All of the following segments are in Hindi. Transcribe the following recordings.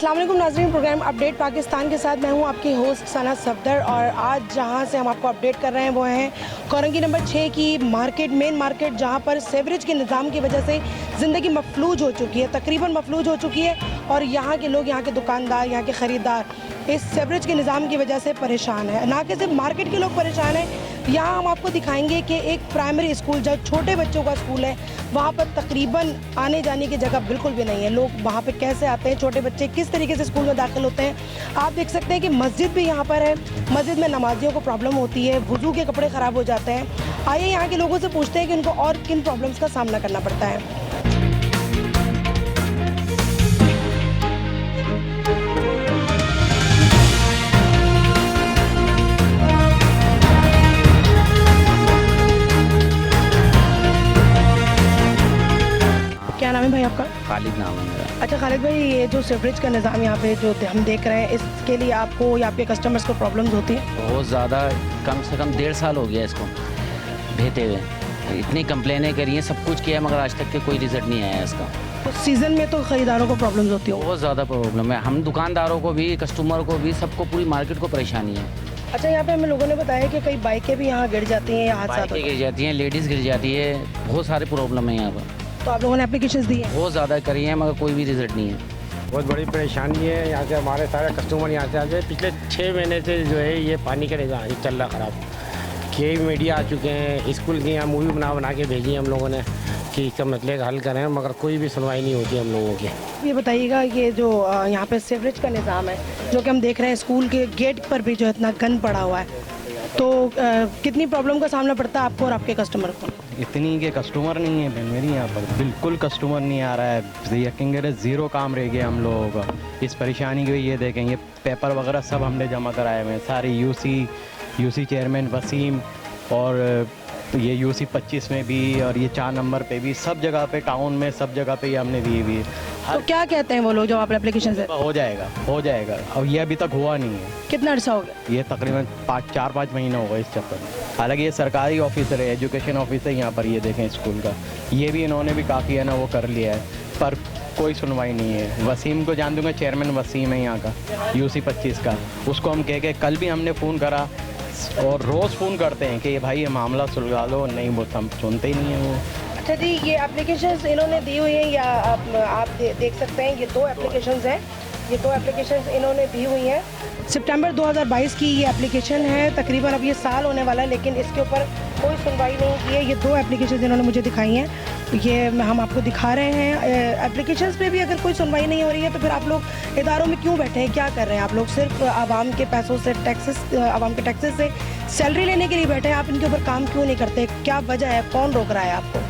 अस्सलाम वालेकुम नाज़रीन, प्रोग्राम अपडेट पाकिस्तान के साथ मैं हूं आपकी होस्ट सना सफदर। और आज जहां से हम आपको अपडेट कर रहे हैं वो हैं कोरंगी नंबर 6 की मार्केट, मेन मार्केट, जहां पर सेवरेज के निज़ाम की वजह से ज़िंदगी मफलूज हो चुकी है, तकरीबन मफलूज हो चुकी है। और यहाँ के लोग, यहाँ के दुकानदार, यहाँ के ख़रीदार इस सेवरेज के निज़ाम की वजह से परेशान है। ना कि सिर्फ मार्केट के लोग परेशान हैं, यहाँ हम आपको दिखाएंगे कि एक प्राइमरी स्कूल, जो छोटे बच्चों का स्कूल है, वहाँ पर तकरीबन आने जाने की जगह बिल्कुल भी नहीं है। लोग वहाँ पे कैसे आते हैं, छोटे बच्चे किस तरीके से स्कूल में दाखिल होते हैं। आप देख सकते हैं कि मस्जिद भी यहाँ पर है। मस्जिद में नमाजियों को प्रॉब्लम होती है, वुज़ू के कपड़े ख़राब हो जाते हैं। आइए यहाँ के लोगों से पूछते हैं कि उनको और किन प्रॉब्लम्स का सामना करना पड़ता है। क्या नाम है भाई आपका? खालिद नाम है मेरा। अच्छा खालिद भाई, ये जो सेवरेज का निज़ाम यहाँ पे जो हम देख रहे हैं, इसके लिए आपको या आपके कस्टमर्स को प्रॉब्लम्स होती हैं? बहुत ज़्यादा, कम से कम 1.5 साल हो गया इसको भेजते हुए। इतनी कंप्लेनें करी हैं, सब कुछ किया, मगर आज तक के कोई रिजल्ट नहीं आया इसका। तो सीज़न में तो ख़रीदारों को प्रॉब्लम्स होती हो? बहुत ज़्यादा प्रॉब्लम है, हम दुकानदारों को भी, कस्टमर को भी, सबको, पूरी मार्केट को परेशानी है। अच्छा, यहाँ पे हमें लोगों ने बताया कि कई बाइकें भी यहाँ गिर जाती हैं या हादसा बाइकें गिर जाती हैं, लेडीज़ गिर जाती है, बहुत सारे प्रॉब्लम है यहाँ पर। तो आप लोगों ने एप्लीकेशंस दी हैं? बहुत ज़्यादा करी है, मगर कोई भी रिजल्ट नहीं है। बहुत बड़ी परेशानी है। यहाँ से हमारे सारे कस्टमर यहाँ से आते हैं। पिछले 6 महीने से जो है ये पानी का निज़ाम चल रहा ख़राब। कई मीडिया आ चुके हैं, स्कूल की यहाँ मूवी बना के भेजी है हम लोगों ने कि इसका मसले का हल करें, मगर कोई भी सुनवाई नहीं होती हम लोगों की। ये बताइएगा, ये जो यहाँ पे सेवरेज का निज़ाम है, जो कि हम देख रहे हैं स्कूल के गेट पर भी जो इतना गंद पड़ा हुआ है, तो कितनी प्रॉब्लम का सामना पड़ता है आपको और आपके कस्टमर को? इतनी के कस्टमर नहीं है बहन मेरी, यहाँ पर बिल्कुल कस्टमर नहीं आ रहा है। यकीन करें, ज़ीरो काम रह गया हम लोगों का इस परेशानी की। ये देखें, ये पेपर वगैरह सब हमने जमा कराए हुए हैं, सारे यूसी चेयरमैन वसीम, और ये यूसी 25 में भी, और ये 4 नंबर पे भी, सब जगह पे, टाउन में सब जगह पे ये हमने दी हुई है। तो क्या कहते हैं वो लोग जो आप एप्लीकेशन से? हो जाएगा, और ये अभी तक हुआ नहीं है। कितना अर्सा हो गया? ये तकरीबन 4-5 महीना होगा इस चक्कर में। हालांकि ये सरकारी ऑफिसर है, एजुकेशन ऑफिसर यहाँ पर, ये देखें स्कूल का, ये भी इन्होंने भी काफ़ी है ना वो कर लिया है, पर कोई सुनवाई नहीं है। वसीम को जान दूंगा, चेयरमैन वसीम है यहाँ का, यूसी 25 का। उसको हम कह के कल भी हमने फ़ोन करा, और रोज़ फ़ोन करते हैं कि ये भाई ये मामला सुलझा लो, नहीं वो हम सुनते ही नहीं है वो। अच्छा जी, ये एप्लीकेशंस इन्होंने दी हुई हैं, या आप देख सकते हैं, ये 2 एप्लीकेशंस हैं। ये 2 एप्लीकेशंस इन्होंने दी हुई हैं। सितंबर 2022 की ये एप्लीकेशन है, तकरीबन अब ये साल होने वाला है, लेकिन इसके ऊपर कोई सुनवाई नहीं की है। ये 2 एप्लीकेशंस इन्होंने मुझे दिखाई हैं, ये हम आपको दिखा रहे हैं। एप्लीकेशंस पे भी अगर कोई सुनवाई नहीं हो रही है, तो फिर आप लोग इदारों में क्यों बैठे हैं, क्या कर रहे हैं आप लोग? सिर्फ आवाम के पैसों से, आवाम के टैक्सेस से सैलरी लेने के लिए बैठे हैं? आप इनके ऊपर काम क्यों नहीं करते? क्या वजह है, कौन रोक रहा है आपको?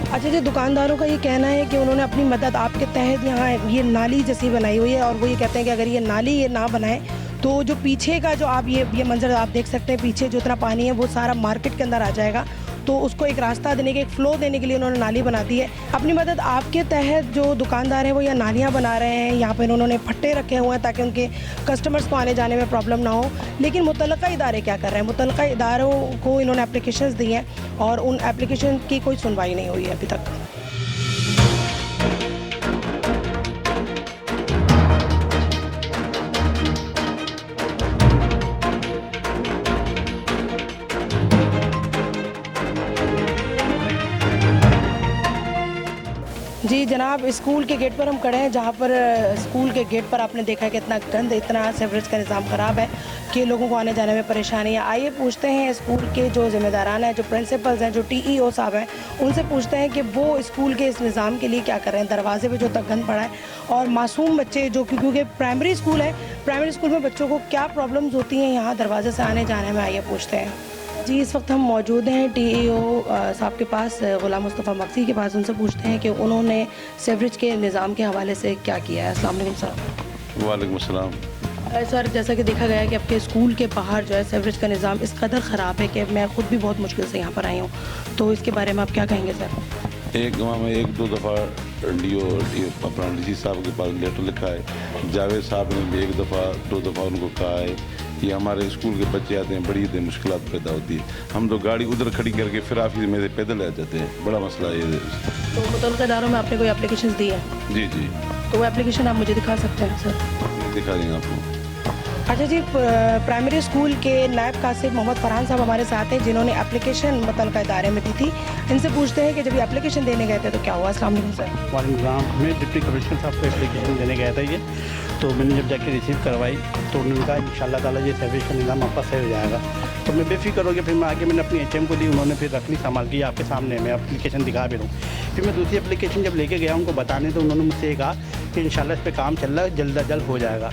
अच्छा जी, दुकानदारों का ये कहना है कि उन्होंने अपनी मदद आपके तहत यहाँ ये नाली जैसी बनाई हुई है, और वो ये कहते हैं कि अगर ये नाली ये ना बनाए तो जो पीछे का जो आप ये मंजर आप देख सकते हैं, पीछे जो इतना पानी है वो सारा मार्केट के अंदर आ जाएगा। तो उसको एक रास्ता देने के, एक फ़्लो देने के लिए उन्होंने नाली बना दी है। अपनी मदद आपके तहत जो दुकानदार हैं वो यहाँ नालियाँ बना रहे हैं, यहाँ पर उन्होंने फट्टे रखे हुए हैं ताकि उनके कस्टमर्स को आने जाने में प्रॉब्लम ना हो। लेकिन मुतल्लिका इदारे क्या कर रहे हैं? मुतल्लिका इदारों को इन्होंने एप्लीकेशंस दी हैं, और उन एप्लीकेशन की कोई सुनवाई नहीं हुई है अभी तक। जी जनाब, स्कूल के गेट पर हम खड़े हैं, जहाँ पर स्कूल के गेट पर आपने देखा कि इतना गंद, इतना सेवरेज का निज़ाम ख़राब है कि लोगों को आने जाने में परेशानी है। आइए पूछते हैं स्कूल के जो ज़िम्मेदारान हैं, जो प्रिंसिपल्स हैं, जो TEO साहब हैं, उनसे पूछते हैं कि वो स्कूल के इस निज़ाम के लिए क्या कर रहे हैं। दरवाजे पे जो तक गंद पड़ा है, और मासूम बच्चे जो, क्योंकि प्राइमरी स्कूल है, प्राइमरी स्कूल में बच्चों को क्या प्रॉब्लम्स होती हैं यहाँ दरवाजे से आने जाने में, आइए पूछते हैं। जी, इस वक्त हम मौजूद हैं TEO साहब के पास, गुलाम मुस्तफ़ा मक्सी के पास। उनसे पूछते हैं कि उन्होंने सेवरेज के निज़ाम के हवाले से क्या किया है। अस्सलाम वालेकुम सर। वालेकुम अस्सलाम। सर, जैसा कि देखा गया है कि आपके स्कूल के बाहर जो है सेवरेज का निज़ाम इस कदर ख़राब है कि मैं ख़ुद भी बहुत मुश्किल से यहाँ पर आई हूँ, तो इसके बारे में आप क्या कहेंगे सर? एक गाँव में 1-2 दफ़ा अपना DC साहब के पास लेटर लिखा है, जावेद साहब ने भी 1 दफ़ा 2 दफ़ा उनको कहा है कि हमारे स्कूल के बच्चे आते हैं, बड़ी मुश्किल पैदा होती है, हम तो गाड़ी उधर खड़ी करके फिर ऑफिस में से पैदल आ जाते हैं, बड़ा मसला है ये। तो मुतल्लिका इदारों में आपने कोई एप्लीकेशन दी है? जी जी। तो वो एप्लीकेशन आप मुझे दिखा सकते हैं सर? दिखा देंगे आपको। अच्छा जी, प्राइमरी स्कूल के नायब कासिम मोहम्मद फरहान साहब हमारे साथ हैं, जिन्होंने एप्लीकेशन मुतलका इदारे में दी थी। इनसे पूछते हैं कि जब ये एप्लीकेशन देने गए थे तो क्या हुआ। अस्सलाम वालेकुम सर। वालेकुम। मैं डिप्टी कमिश्नर साहब को एप्लीकेशन देने गया था ये, तो मैंने जब जाके रिसीव करवाई तो उन्होंने कहा इंशाल्लाह ताला ये सर्विस का निज़ाम आपका सही हो जाएगा। तो मैं बेफिक्र हो गया, फिर मैं आगे मैंने अपनी HM को दी, उन्होंने फिर रखनी संभाल की आपके सामने मैं एप्लीकेशन दिखा भी रहा हूँ। फिर मैं दूसरी एप्लीकेशन जब लेके गया उनको बताने, तो उन्होंने मुझसे ये कहा कि इंशाल्लाह इस पर काम चल रहा है, जल्द अज जल्द हो जाएगा।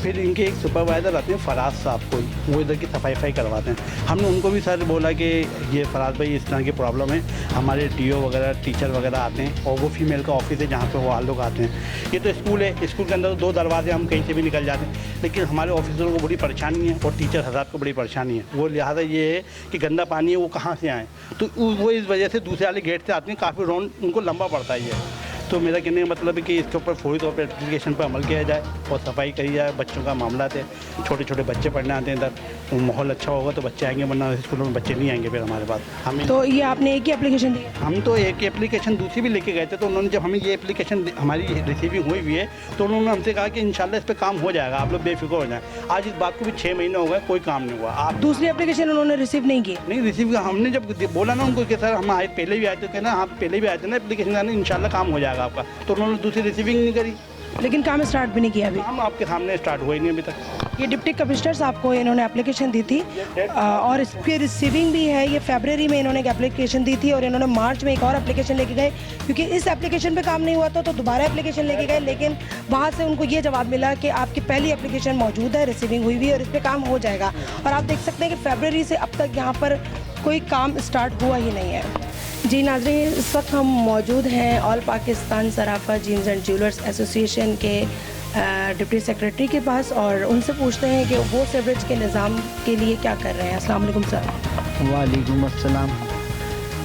फिर इनके एक सुपरवाइज़र आते हैं फराज साहब को, वो इधर की सफाई करवाते हैं। हमने उनको भी सर बोला कि ये फराज भाई इस तरह की प्रॉब्लम है, हमारे DO वगैरह टीचर वगैरह आते हैं और वो फीमेल का ऑफिस है जहाँ पे वो लोग आते हैं। ये तो स्कूल है, स्कूल के अंदर 2 दरवाजे, हम कहीं से भी निकल जाते हैं, लेकिन हमारे ऑफिसरों को बड़ी परेशानी है और टीचर हज़रात को बड़ी परेशानी है। वो लिहाजा ये है कि गंदा पानी है वो कहाँ से आए, तो वो इस वजह से दूसरे वाले गेट से आते हैं, काफ़ी राउंड उनको लंबा पड़ता है ये। तो मेरा कहने का मतलब है कि इसके ऊपर फौरी तौर पर एप्लीकेशन पर अमल किया जाए और सफाई करी जाए। बच्चों का मामला है, छोटे छोटे बच्चे पढ़ने आते हैं इधर, तो माहौल अच्छा होगा तो बच्चे आएंगे, वरना स्कूलों में बच्चे नहीं आएंगे फिर हमारे पास। हमें तो ये आपने एक ही एप्लीकेशन दी? हम तो एक एप्लीकेशन दूसरी भी लेके गए थे, तो उन्होंने जब हमें ये एप्लीकेशन हमारी रिसीविंग हुई है तो उन्होंने हमसे कहा कि इंशाल्लाह इस पर काम हो जाएगा, आप लोग बेफिक्र हो जाएं। आज इस बात को भी 6 महीने हो गए, कोई काम नहीं हुआ। आप दूसरी एप्लीकेशन उन्होंने रिसीव नहीं की? नहीं रिसीव, हमने जब बोला ना उनको कि सर हम आए पहले भी आए थे, कहना हाँ पहले भी आए थे ना एप्लीकेशन आने, इंशाल्लाह काम हो जाएगा आपका, तो उन्होंने दूसरी रिसीविंग नहीं करी। लेकिन काम स्टार्ट भी नहीं किया अभी? काम आपके सामने स्टार्ट हुआ ही नहीं अभी तक। ये डिप्टी कमिश्नर साहब को इन्होंने एप्लीकेशन दी थी और इसकी रिसीविंग भी है। ये फरवरी में इन्होंने एक एप्लीकेशन दी थी और इन्होंने मार्च में एक और एप्लीकेशन लेके गए, क्योंकि इस एप्लीकेशन पे काम नहीं हुआ था तो दोबारा एप्लीकेशन लेके गए, लेकिन वहाँ से उनको ये जवाब मिला कि आपकी पहली एप्लीकेशन मौजूद है, रिसीविंग हुई हुई है और इस पर काम हो जाएगा। और आप देख सकते हैं कि फरवरी से अब तक यहाँ पर कोई काम स्टार्ट हुआ ही नहीं है। जी नाज़रीन, इस वक्त हम मौजूद हैं all Pakistan Sarafa gems and jewellers association के डिप्टी सेक्रेटरी के पास और उनसे पूछते हैं कि वो सीवरेज के निज़ाम के लिए क्या कर रहे हैं। अस्सलाम वालेकुम सर। वालेकुम अस्सलाम।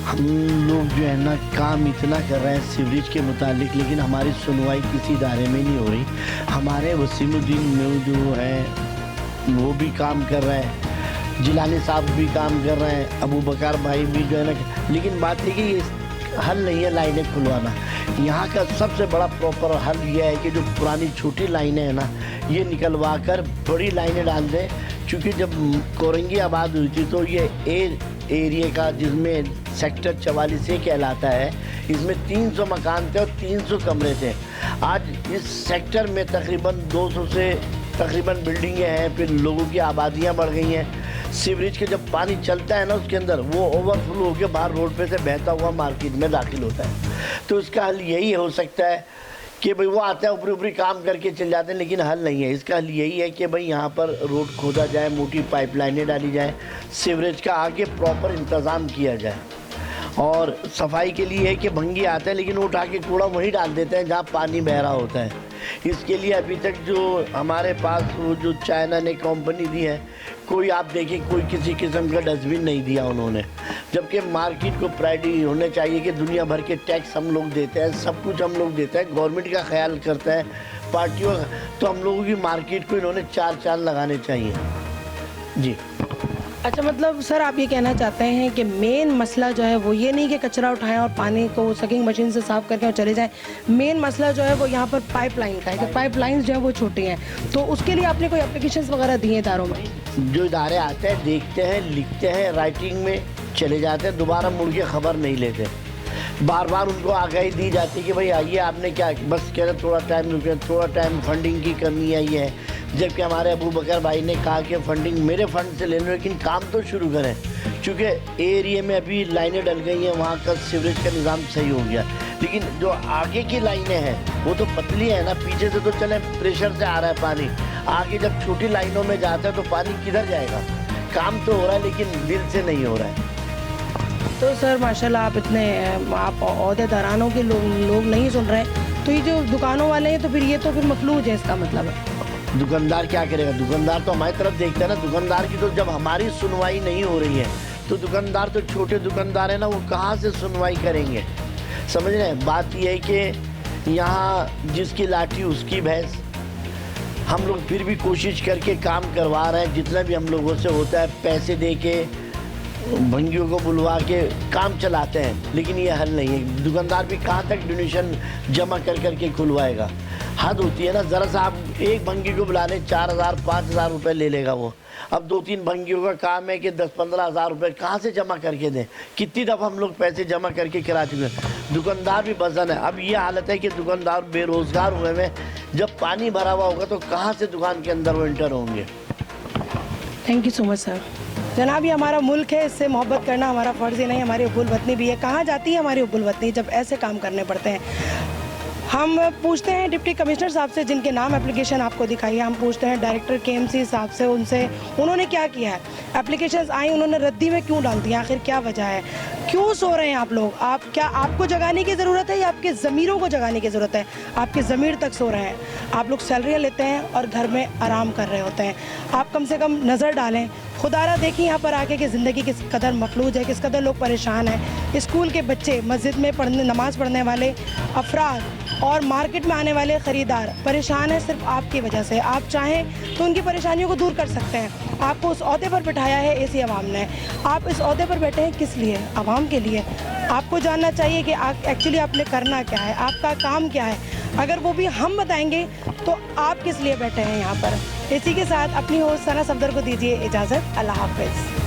हम लोग जो है ना काम इतना कर रहे हैं सीवरेज के मुतालिक, लेकिन हमारी सुनवाई किसी इदारे में नहीं हो रही। हमारे वसीमुद्दीन में जो है वो भी काम कर रहे हैं, जिलानी साहब भी काम कर रहे हैं, अबू बकर भाई भी जो है ना, लेकिन बात है कि ये हल नहीं है लाइनें खुलवाना। यहाँ का सबसे बड़ा प्रॉपर हल यह है कि जो पुरानी छोटी लाइनें हैं ना ये निकलवा कर बड़ी लाइनें डाल दें, क्योंकि जब कोरंगी आबाद हुई थी तो ये एरिया का जिसमें सेक्टर 44 कहलाता है, इसमें 300 मकान थे और 300 कमरे थे। आज इस सेक्टर में तकरीबन 200 से तकरीबन बिल्डिंगें हैं, फिर लोगों की आबादियाँ बढ़ गई हैं। सीवरेज के जब पानी चलता है ना उसके अंदर वो ओवरफ्लो होकर बाहर रोड पे से बहता हुआ मार्केट में दाखिल होता है। तो इसका हल यही हो सकता है कि भाई वो आता है ऊपरी ऊपरी काम करके चल जाते हैं, लेकिन हल नहीं है। इसका हल यही है कि भाई यहाँ पर रोड खोदा जाए, मोटी पाइपलाइनें डाली जाए, सीवरेज का आगे प्रॉपर इंतज़ाम किया जाए। और सफाई के लिए है कि भंगी आता है लेकिन वो उठा के कूड़ा वहीं डाल देते हैं जहाँ पानी बह रहा होता है। इसके लिए अभी तक जो हमारे पास वो जो चाइना ने कंपनी दी है, कोई आप देखें कोई किसी किस्म का डस्टबिन नहीं दिया उन्होंने, जबकि मार्केट को प्रायोरिटी होने चाहिए कि दुनिया भर के टैक्स हम लोग देते हैं, सब कुछ हम लोग देते हैं, गवर्नमेंट का ख्याल करता है पार्टियों का, तो हम लोगों की मार्केट को इन्होंने 4 चांद लगाने चाहिए। जी अच्छा, मतलब सर आप ये कहना चाहते हैं कि मेन मसला जो है वो ये नहीं कि कचरा उठाएं और पानी को सकिंग मशीन से साफ़ करके और चले जाएं, मेन मसला जो है वो यहाँ पर पाइपलाइन का है कि पाइपलाइंस जो है वो छोटी हैं, तो उसके लिए आपने कोई एप्लीकेशंस वगैरह दिए इदारों में? जो इदारे आते हैं देखते हैं, लिखते हैं, राइटिंग में चले जाते हैं, दोबारा मुड़ के खबर नहीं लेते। बार बार उनको आगाही दी जाती है कि भाई आइए, आपने क्या, बस कह रहे थोड़ा टाइम रुके, थोड़ा टाइम फंडिंग की कमी आई है, जबकि हमारे अबू बकर भाई ने कहा कि फंडिंग मेरे फंड से ले लो, लेकिन काम तो शुरू करें, क्योंकि एरिया में अभी लाइनें डल गई हैं, वहाँ का सीवरेज का निज़ाम सही हो गया, लेकिन जो आगे की लाइनें हैं वो तो पतली है ना, पीछे से तो चले प्रेशर से आ रहा है पानी, आगे जब छोटी लाइनों में जाता है तो पानी किधर जाएगा? काम तो हो रहा है लेकिन दिल से नहीं हो रहा है। तो सर माशाल्लाह आप ओहदेदारानों के लोग नहीं सुन रहे, तो ये जो दुकानों वाले हैं तो फिर ये तो फिर मफलूज है, इसका मतलब है। दुकानदार क्या करेगा? दुकानदार तो हमारी तरफ देखता है ना, दुकानदार की तो जब हमारी सुनवाई नहीं हो रही है तो दुकानदार तो छोटे दुकानदार है ना, वो कहाँ से सुनवाई करेंगे? समझ रहे हैं? बात यह है कि यहाँ जिसकी लाठी उसकी भैंस, हम लोग फिर भी कोशिश करके काम करवा रहे हैं, जितना भी हम लोगों से होता है पैसे दे के भंगियों को बुलवा के काम चलाते हैं, लेकिन ये हल नहीं है। दुकानदार भी कहाँ तक डोनेशन जमा कर करके खुलवाएगा? हद होती है ना। ज़रा सा आप एक भंगी को बुला लें 4,000 5,000 रुपये ले लेगा वो। अब 2-3 भंगियों का काम है कि 10-15 हज़ार रुपये कहाँ से जमा करके दें। कितनी दफ़ा हम लोग पैसे जमा करके करा चुके हैं। दुकानदार भी बज़न है। अब ये हालत है कि दुकानदार बेरोज़गार हुए में, जब पानी भरा हुआ होगा तो कहाँ से दुकान के अंदर वो एंटर होंगे। Thank you so much sir. जनाब, ये हमारा मुल्क है, इससे मोहब्बत करना हमारा फ़र्ज़ ही नहीं, हमारी हुब्बुल वतनी भी है। कहाँ जाती है हमारी हुब्बुल वतनी जब ऐसे काम करने पड़ते हैं। हम पूछते हैं डिप्टी कमिश्नर साहब से, जिनके नाम एप्लीकेशन आपको दिखाई है, हम पूछते हैं डायरेक्टर KMC साहब से, उनसे उन्होंने क्या किया है। एप्लीकेशंस आई, उन्होंने रद्दी में क्यों डाल दिया, आखिर क्या वजह है, क्यों सो रहे हैं आप लोग। आप क्या, आपको जगाने की ज़रूरत है या आपके ज़मीरों को जगाने की ज़रूरत है। आपके ज़मीर तक सो रहे हैं। आप लोग सैलरियाँ लेते हैं और घर में आराम कर रहे होते हैं। आप कम से कम नज़र डालें, खुदारा देखिए यहाँ पर आके कि ज़िंदगी किस कदर मफलूज है, किस कदर लोग परेशान हैं। स्कूल के बच्चे, मस्जिद में नमाज़ पढ़ने वाले अफराद और मार्केट में आने वाले ख़रीदार परेशान हैं सिर्फ आपकी वजह से। आप चाहें तो उनकी परेशानियों को दूर कर सकते हैं। आपको उस ओहदे पर बिठाया है ऐसी आवाम ने। आप इस ओहदे पर बैठे हैं किस लिए? आवाम के लिए। आपको जानना चाहिए कि एक्चुअली आपने करना क्या है, आपका काम क्या है। अगर वो भी हम बताएंगे तो आप किस लिए बैठे हैं यहाँ पर। इसी के साथ अपनी होस्ट सना सफदर को दीजिए इजाज़त। अल्लाह हाफ़िज़।